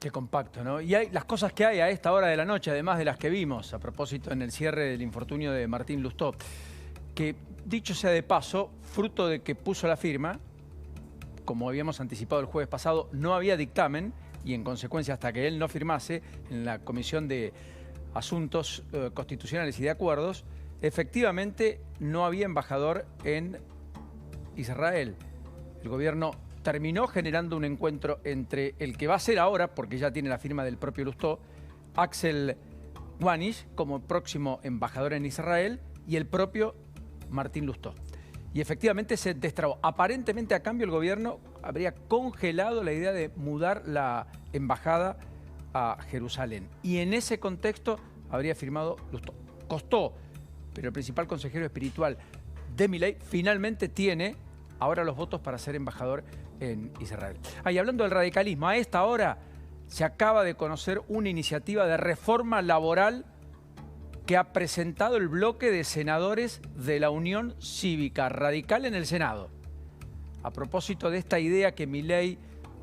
Qué compacto, ¿no? Y hay las cosas que hay a esta hora de la noche, además de las que vimos, a propósito en el cierre del infortunio de Martín Lustó, que, dicho sea de paso, fruto de que puso la firma, como habíamos anticipado el jueves pasado, no había dictamen y, en consecuencia, hasta que él no firmase en la Comisión de Asuntos Constitucionales y de Acuerdos, efectivamente no había embajador en Israel. El gobierno terminó generando un encuentro entre el que va a ser ahora, porque ya tiene la firma del propio Lustó, Axel Wanish como próximo embajador en Israel, y el propio Martín Lustó. Y efectivamente se destrabó. Aparentemente, a cambio, el gobierno habría congelado la idea de mudar la embajada a Jerusalén. Y en ese contexto habría firmado Lustó. Costó, pero el principal consejero espiritual de Milei finalmente tiene ahora los votos para ser embajador en Israel. Y hablando del radicalismo, a esta hora se acaba de conocer una iniciativa de reforma laboral que ha presentado el bloque de senadores de la Unión Cívica Radical en el Senado. A propósito de esta idea que Milei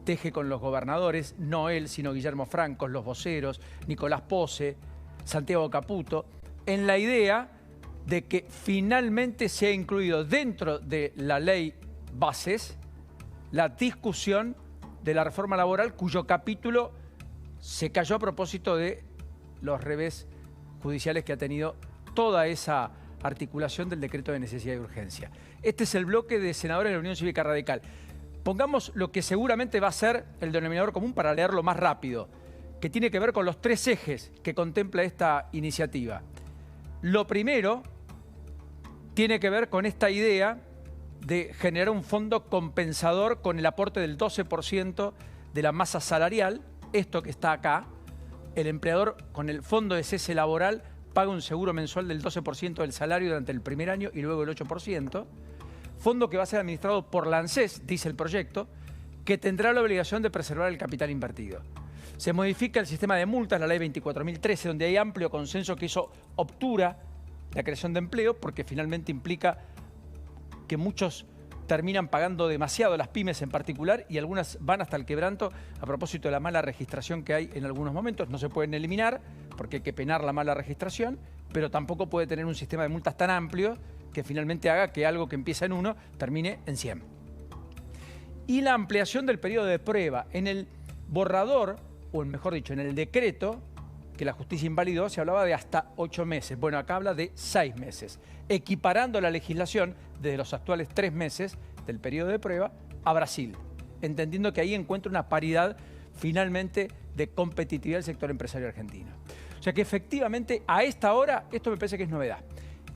teje con los gobernadores, no él, sino Guillermo Franco, los voceros, Nicolás Posse, Santiago Caputo, en la idea de que finalmente se ha incluido dentro de la ley bases la discusión de la reforma laboral, cuyo capítulo se cayó a propósito de los revés judiciales que ha tenido toda esa articulación del decreto de necesidad y urgencia. Este es el bloque de senadores de la Unión Cívica Radical. Pongamos lo que seguramente va a ser el denominador común para leerlo más rápido, que tiene que ver con los tres ejes que contempla esta iniciativa. Lo primero tiene que ver con esta idea de generar un fondo compensador con el aporte del 12% de la masa salarial, esto que está acá. El empleador, con el fondo de cese laboral, paga un seguro mensual del 12% del salario durante el primer año y luego el 8%. Fondo que va a ser administrado por la ANSES, dice el proyecto, que tendrá la obligación de preservar el capital invertido. Se modifica el sistema de multas, la ley 24.013, donde hay amplio consenso que eso obtura la creación de empleo, porque finalmente implica que muchos terminan pagando demasiado, las pymes en particular, y algunas van hasta el quebranto a propósito de la mala registración que hay en algunos momentos. No se pueden eliminar porque hay que penar la mala registración, pero tampoco puede tener un sistema de multas tan amplio que finalmente haga que algo que empieza en 1 termine en 100. Y la ampliación del periodo de prueba. En el borrador, o mejor dicho, en el decreto que la justicia invalidó, se hablaba de hasta 8 meses. Bueno, acá habla de 6 meses, equiparando la legislación desde los actuales 3 meses del periodo de prueba a Brasil, entendiendo que ahí encuentra una paridad finalmente de competitividad del sector empresario argentino. O sea que efectivamente a esta hora, esto me parece que es novedad,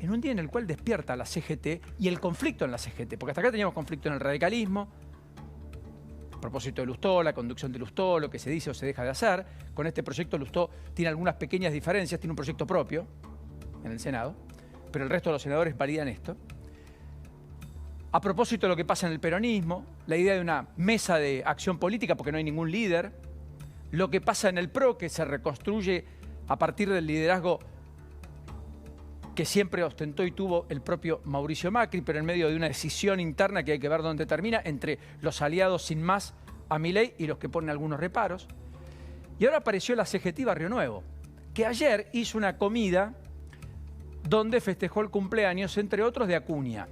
en un día en el cual despierta la CGT y el conflicto en la CGT, porque hasta acá teníamos conflicto en el radicalismo, a propósito de Lustó, la conducción de Lustó, lo que se dice o se deja de hacer. Con este proyecto Lustó tiene algunas pequeñas diferencias, tiene un proyecto propio en el Senado, pero el resto de los senadores validan esto. A propósito de lo que pasa en el peronismo, la idea de una mesa de acción política porque no hay ningún líder, lo que pasa en el PRO, que se reconstruye a partir del liderazgo que siempre ostentó y tuvo el propio Mauricio Macri, pero en medio de una decisión interna que hay que ver dónde termina, entre los aliados sin más a Milei y los que ponen algunos reparos. Y ahora apareció la CGT Barrio Nuevo, que ayer hizo una comida donde festejó el cumpleaños, entre otros, de Acuña.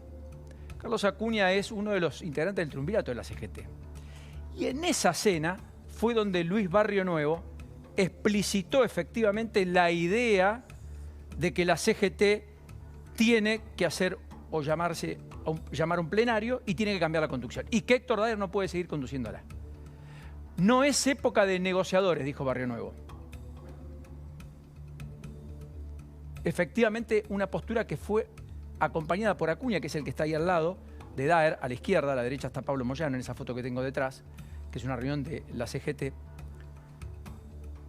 Carlos Acuña es uno de los integrantes del triunvirato de la CGT. Y en esa cena fue donde Luis Barrio Nuevo explicitó efectivamente la idea de que la CGT tiene que hacer o llamar un plenario y tiene que cambiar la conducción. Y que Héctor Daer no puede seguir conduciéndola. No es época de negociadores, dijo Barrio Nuevo. Efectivamente, una postura que fue acompañada por Acuña, que es el que está ahí al lado de Daer, a la izquierda, a la derecha está Pablo Moyano, en esa foto que tengo detrás, que es una reunión de la CGT,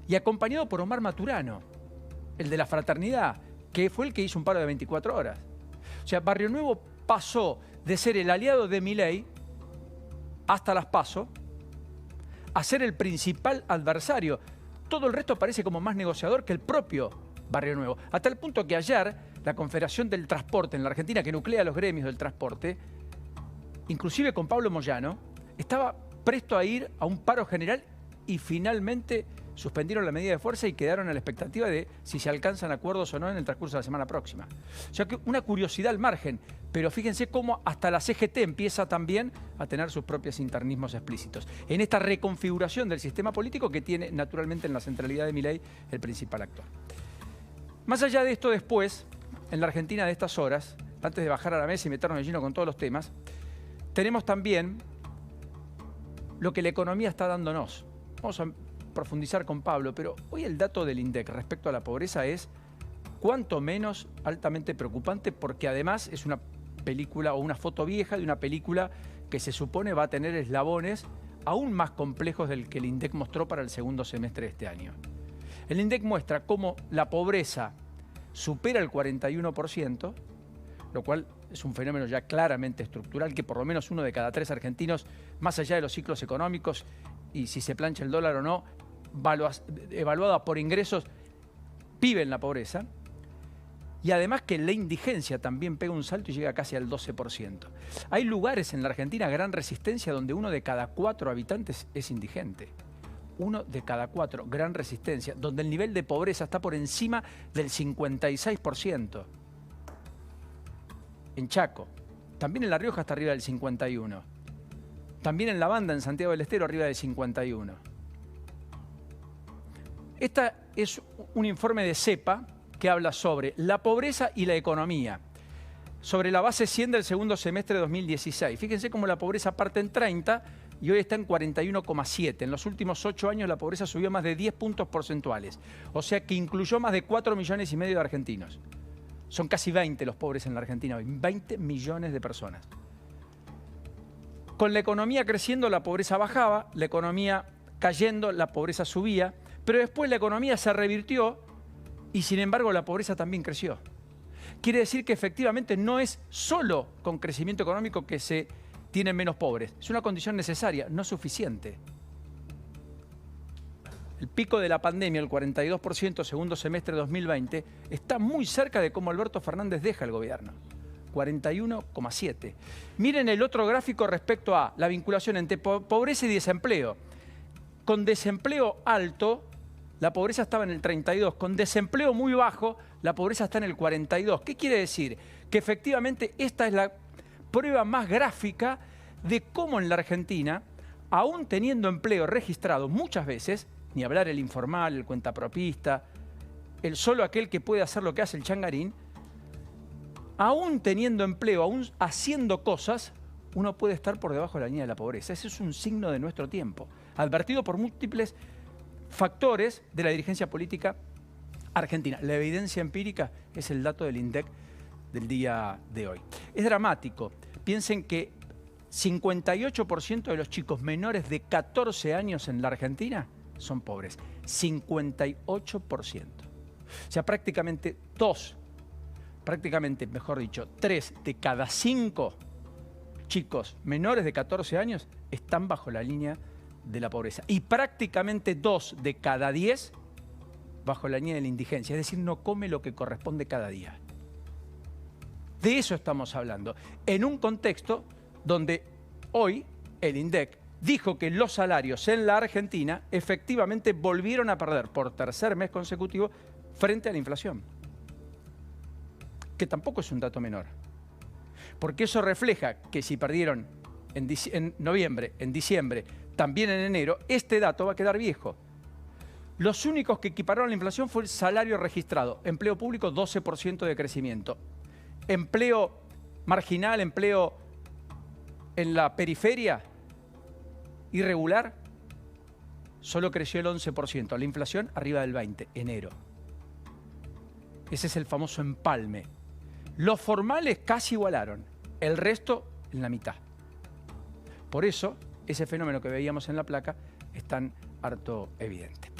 y acompañado por Omar Maturano, el de la fraternidad, que fue el que hizo un paro de 24 horas. O sea, Barrio Nuevo pasó de ser el aliado de Milei hasta las PASO a ser el principal adversario. Todo el resto parece como más negociador que el propio Barrio Nuevo. Hasta el punto que ayer la Confederación del Transporte en la Argentina, que nuclea los gremios del transporte, inclusive con Pablo Moyano, estaba presto a ir a un paro general y finalmente suspendieron la medida de fuerza y quedaron a la expectativa de si se alcanzan acuerdos o no en el transcurso de la semana próxima. O sea que una curiosidad al margen, pero fíjense cómo hasta la CGT empieza también a tener sus propios internismos explícitos. En esta reconfiguración del sistema político que tiene naturalmente en la centralidad de Milei el principal actor. Más allá de esto, después, en la Argentina de estas horas, antes de bajar a la mesa y meternos de lleno con todos los temas, tenemos también lo que la economía está dándonos. Vamos a profundizar con Pablo, pero hoy el dato del INDEC respecto a la pobreza es cuanto menos altamente preocupante, porque además es una película o una foto vieja de una película que se supone va a tener eslabones aún más complejos del que el INDEC mostró para el segundo semestre de este año. El INDEC muestra cómo la pobreza supera el 41%, lo cual es un fenómeno ya claramente estructural, que por lo menos 1 de cada 3 argentinos, más allá de los ciclos económicos y si se plancha el dólar o no, evaluada por ingresos, vive en la pobreza. Y además que la indigencia también pega un salto y llega casi al 12%. Hay lugares en la Argentina, gran resistencia, donde 1 de cada 4 habitantes es indigente. 1 de cada 4, gran resistencia, donde el nivel de pobreza está por encima del 56%. En Chaco, también en La Rioja está arriba del 51%. También en La Banda, en Santiago del Estero, arriba del 51%. Este es un informe de CEPA que habla sobre la pobreza y la economía, sobre la base 100 del segundo semestre de 2016. Fíjense cómo la pobreza parte en 30 y hoy está en 41,7. En los últimos 8 años la pobreza subió más de 10 puntos porcentuales, o sea que incluyó más de 4,5 millones de argentinos. Son casi 20 los pobres en la Argentina hoy, 20 millones de personas. Con la economía creciendo, la pobreza bajaba, la economía cayendo, la pobreza subía, pero después la economía se revirtió y sin embargo la pobreza también creció. Quiere decir que efectivamente no es solo con crecimiento económico que se tienen menos pobres, es una condición necesaria, no suficiente. El pico de la pandemia, el 42% segundo semestre de 2020, está muy cerca de cómo Alberto Fernández deja el gobierno. 41,7. Miren el otro gráfico respecto a la vinculación entre pobreza y desempleo. Con desempleo alto, la pobreza estaba en el 32. Con desempleo muy bajo, la pobreza está en el 42. ¿Qué quiere decir? Que efectivamente esta es la prueba más gráfica de cómo en la Argentina, aún teniendo empleo registrado muchas veces, ni hablar el informal, el cuentapropista, el solo aquel que puede hacer lo que hace el changarín, aún teniendo empleo, aún haciendo cosas, uno puede estar por debajo de la línea de la pobreza. Ese es un signo de nuestro tiempo, advertido por múltiples factores de la dirigencia política argentina. La evidencia empírica es el dato del INDEC del día de hoy. Es dramático. Piensen que 58% de los chicos menores de 14 años en la Argentina son pobres. 58%. O sea, prácticamente mejor dicho, 3 de cada 5 chicos menores de 14 años están bajo la línea de la pobreza. Y prácticamente 2 de cada 10 bajo la línea de la indigencia. Es decir, no come lo que corresponde cada día. De eso estamos hablando. En un contexto donde hoy el INDEC dijo que los salarios en la Argentina efectivamente volvieron a perder por tercer mes consecutivo frente a la inflación. Que tampoco es un dato menor. Porque eso refleja que si perdieron en noviembre, en diciembre, también en enero, este dato va a quedar viejo. Los únicos que equipararon la inflación fue el salario registrado. Empleo público, 12% de crecimiento. Empleo marginal, empleo en la periferia, irregular, solo creció el 11%. La inflación arriba del 20%, enero. Ese es el famoso empalme. Los formales casi igualaron, el resto en la mitad. Por eso, ese fenómeno que veíamos en la placa es tan harto evidente.